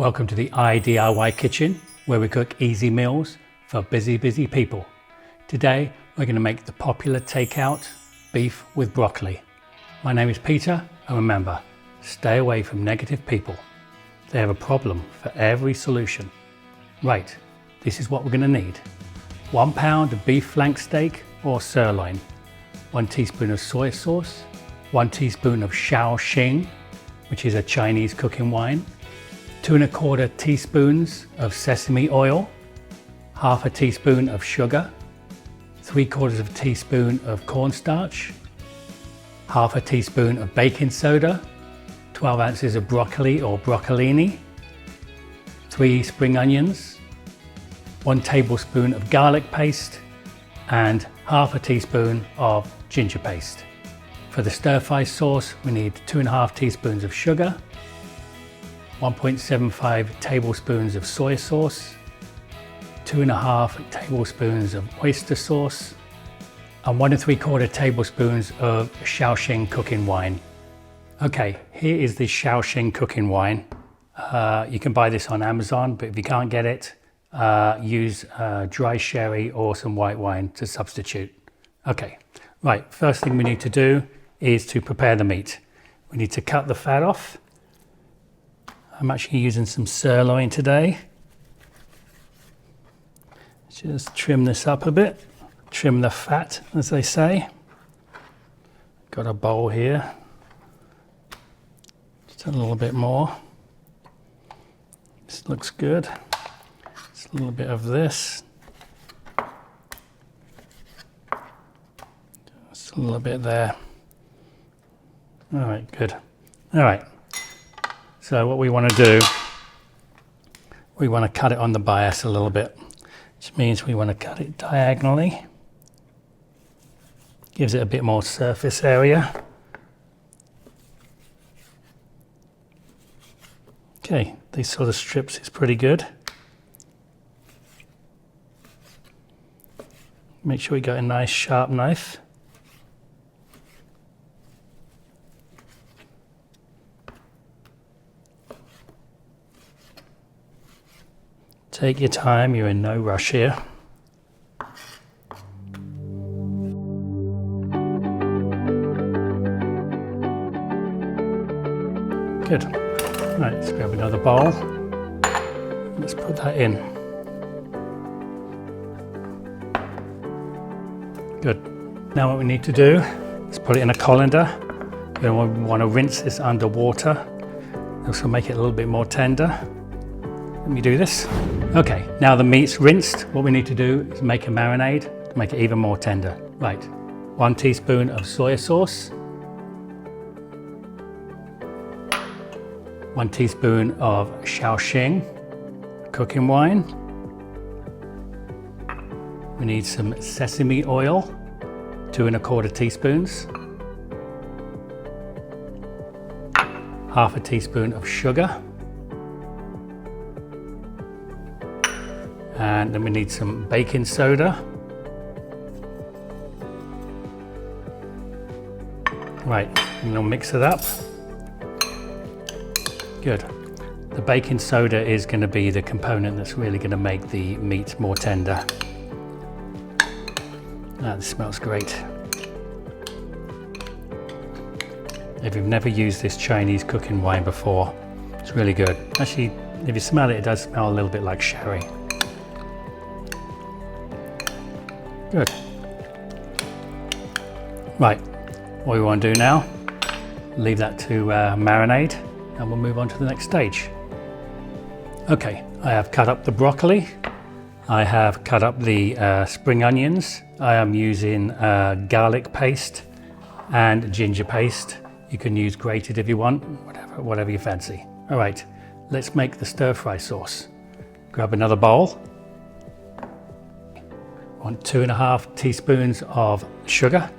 Welcome to the DIY kitchen, where we cook easy meals for busy people. Today, we're going to make the popular takeout beef with broccoli. My name is Peter, and remember, stay away from negative people. They have a problem for every solution. Right, this is what we're going to need. 1 pound of beef flank steak or sirloin, 1 teaspoon of soy sauce, 1 teaspoon of Shaoxing, which is a Chinese cooking wine, 2 1/4 teaspoons of sesame oil, half a teaspoon of sugar, 3/4 of a teaspoon of cornstarch, half a teaspoon of baking soda, 12 ounces of broccoli or broccolini, 3 spring onions, 1 tablespoon of garlic paste, and half a teaspoon of ginger paste. For the stir-fry sauce, we need 2 1/2 teaspoons of sugar, 1.75 tablespoons of soy sauce, 2 1/2 tablespoons of oyster sauce, and 1 3/4 tablespoons of Shaoxing cooking wine. Okay, here is the Shaoxing cooking wine. You can buy this on Amazon, but if you can't get it, use dry sherry or some white wine to substitute. Okay, right, first thing we need to do is to prepare the meat. We need to cut the fat off. I'm actually using some sirloin today. Just trim this up a bit, trim the fat, as they say. Got a bowl here, just a little bit more. This looks good. Just a little bit of this. Just a little bit there. All right, good. All right. So what we want to do, we want to cut it on the bias a little bit, which means we want to cut it diagonally. Gives it a bit more surface area. Okay, these sort of strips is pretty good. Make sure we got a nice sharp knife. Take your time, you're in no rush here. Good. Right, let's grab another bowl. Let's put that in. Good. Now what we need to do is put it in a colander. We want to rinse this under water. This will make it a little bit more tender. Let me do this. Okay, now the meat's rinsed. What we need to do is make a marinade to make it even more tender. Right, 1 teaspoon of soy sauce, 1 teaspoon of Shaoxing cooking wine. We need some sesame oil, 2 1/4 teaspoons, half a teaspoon of sugar, and then we need some baking soda. Right, and we'll mix it up. Good. The baking soda is going to be the component that's really going to make the meat more tender. Ah, this smells great. If you've never used this Chinese cooking wine before, it's really good. Actually, if you smell it, it does smell a little bit like sherry. Good. Right, what we want to do now, leave that to marinate, and we'll move on to the next stage. Okay, I have cut up the broccoli. I have cut up the spring onions. I am using garlic paste and ginger paste. You can use grated if you want, whatever you fancy. All right, let's make the stir-fry sauce. Grab another bowl. I want 2 1/2 teaspoons of sugar.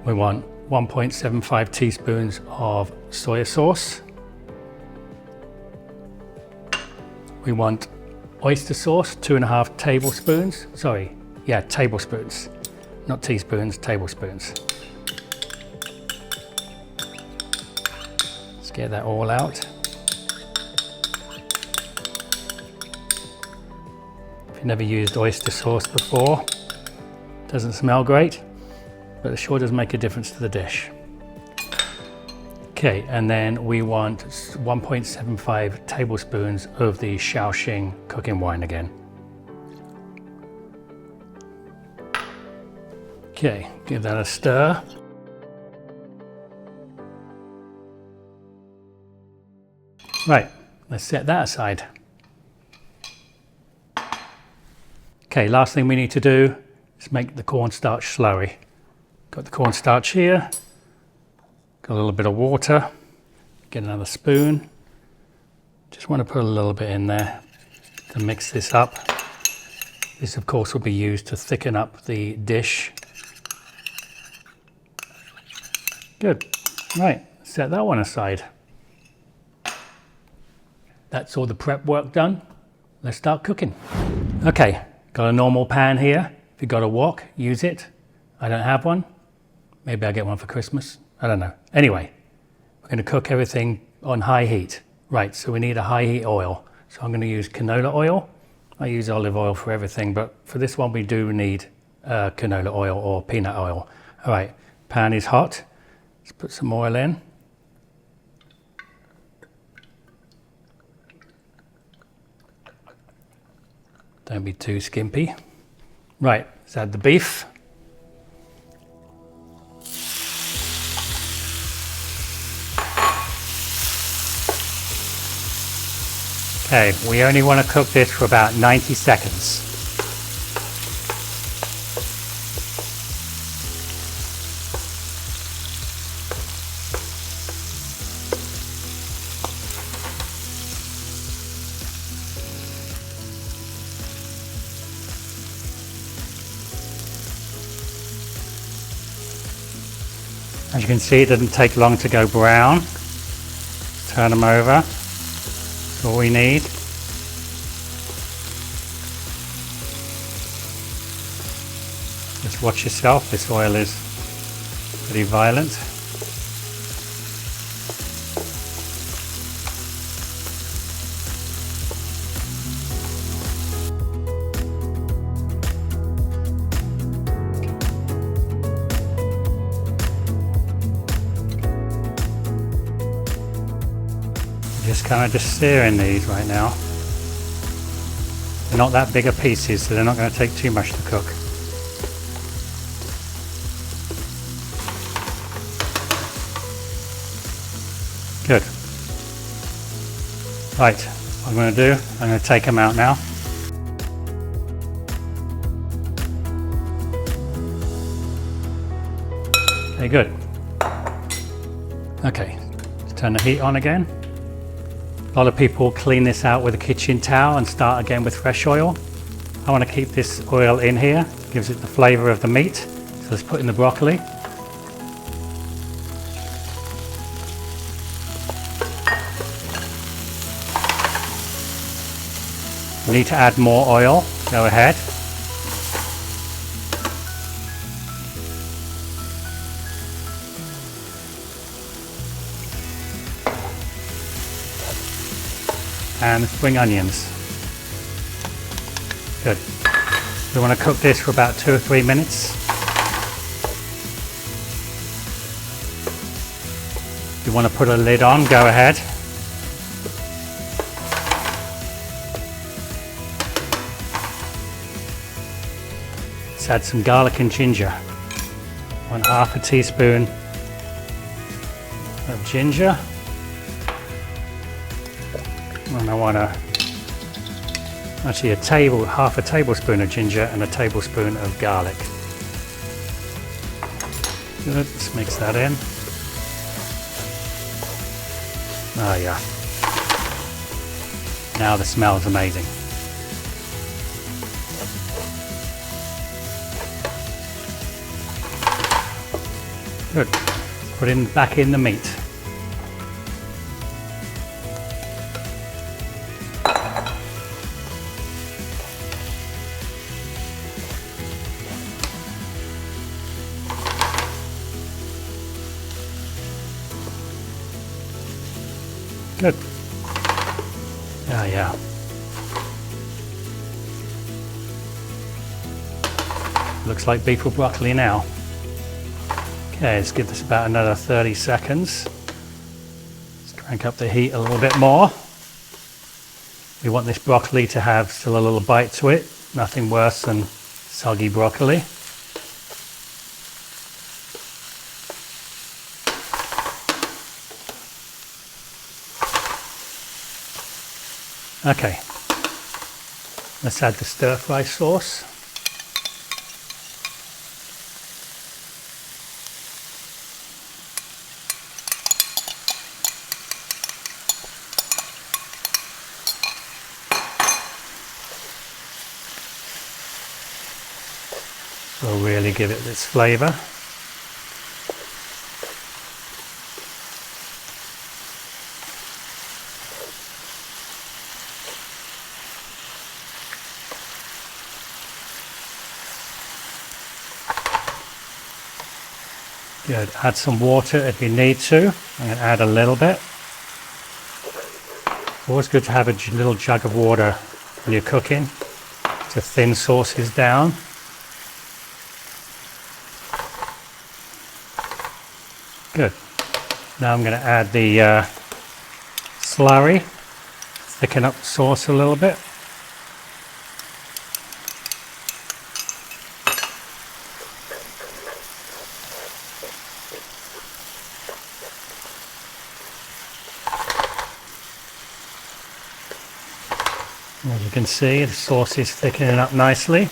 We want 1.75 teaspoons of soy sauce. We want oyster sauce, 2 1/2 tablespoons. Tablespoons, not teaspoons, tablespoons. Let's get that all out. If you've never used oyster sauce before, doesn't smell great, but it sure does make a difference to the dish. Okay, and then we want 1.75 tablespoons of the Shaoxing cooking wine again. Okay, give that a stir. Right, let's set that aside. Okay, last thing we need to do is make the cornstarch slurry. Got the cornstarch here, got a little bit of water, get another spoon. Just want to put a little bit in there to mix this up. This of course will be used to thicken up the dish. Good, right, set that one aside. That's all the prep work done. Let's start cooking. Okay, got a normal pan here. If you've got a wok, use it. I don't have one. Maybe I'll get one for Christmas. I don't know. Anyway, we're going to cook everything on high heat. Right, so we need a high heat oil. So I'm going to use canola oil. I use olive oil for everything, but for this one we do need canola oil or peanut oil. All right, pan is hot. Let's put some oil in. Don't be too skimpy. Right, let's add the beef. Okay, we only want to cook this for about 90 seconds. As you can see, it doesn't take long to go brown. Turn them over. That's all we need. Just watch yourself, this oil is pretty violent. Just kind of searing these right now. They're not that big of pieces, so they're not going to take too much to cook. Good. Right, what I'm going to do, I'm going to take them out now. Okay, good. Okay, let's turn the heat on again. A lot of people clean this out with a kitchen towel and start again with fresh oil. I want to keep this oil in here, gives it the flavor of the meat. So let's put in the broccoli. You need to add more oil, go ahead. And the spring onions. Good. We want to cook this for about 2 or 3 minutes. If you want to put a lid on, go ahead. Let's add some garlic and ginger. 1/2 teaspoon of ginger. And I want actually half a tablespoon of ginger and a tablespoon of garlic. Good, let's mix that in. Oh yeah. Now the smell's amazing. Good. Put in back in the meat. Good. Yeah. Looks like beef with broccoli now. Okay, let's give this about another 30 seconds. Let's crank up the heat a little bit more. We want this broccoli to have still a little bite to it. Nothing worse than soggy broccoli. Okay, let's add the stir-fry sauce. Will really give it this flavour. Good. Add some water if you need to. I'm going to add a little bit. Always good to have a little jug of water when you're cooking to thin sauces down. Good. Now I'm going to add the slurry, thicken up the sauce a little bit. As you can see, the sauce is thickening up nicely.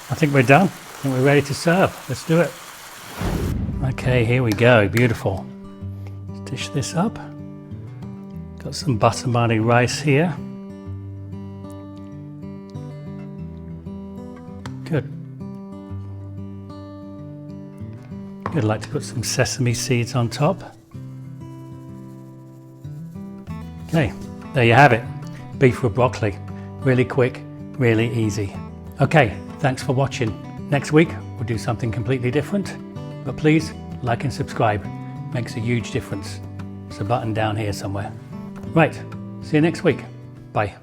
I think we're done. I think we're ready to serve. Let's do it. Okay, here we go. Beautiful. Let's dish this up. Got some basmati rice here. Good. I'd like to put some sesame seeds on top. Okay, there you have it. Beef with broccoli. Really quick, really easy. Okay, thanks for watching. Next week, we'll do something completely different, but please like and subscribe. Makes a huge difference. There's a button down here somewhere. Right, see you next week. Bye.